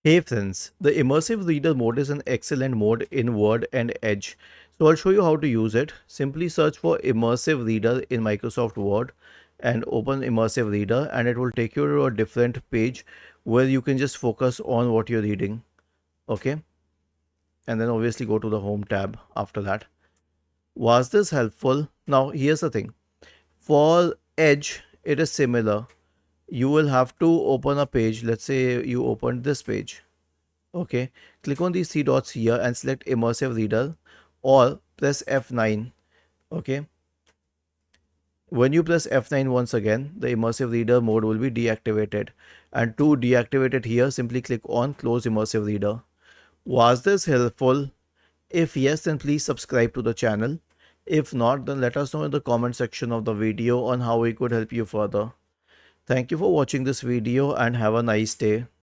Hey friends, the Immersive Reader mode is an excellent mode in Word and Edge. So I'll show you how to use it. Simply search for Immersive Reader in Microsoft Word and open Immersive Reader, and it will take you to a different page where you can just focus on what you're reading. Okay, and then obviously go to the home tab after that. Was this helpful? Now here's the thing. For Edge, it is similar. You will have to open a page. Let's say you opened this page. Okay, click on these three dots here and select Immersive Reader or press F9. Okay, when you press F9 once again, the Immersive Reader mode will be deactivated. And to deactivate it here, simply click on Close Immersive Reader. Was this helpful? If yes, then please subscribe to the channel. If not, then let us know in the comment section of the video on how we could help you further. Thank you for watching this video and have a nice day.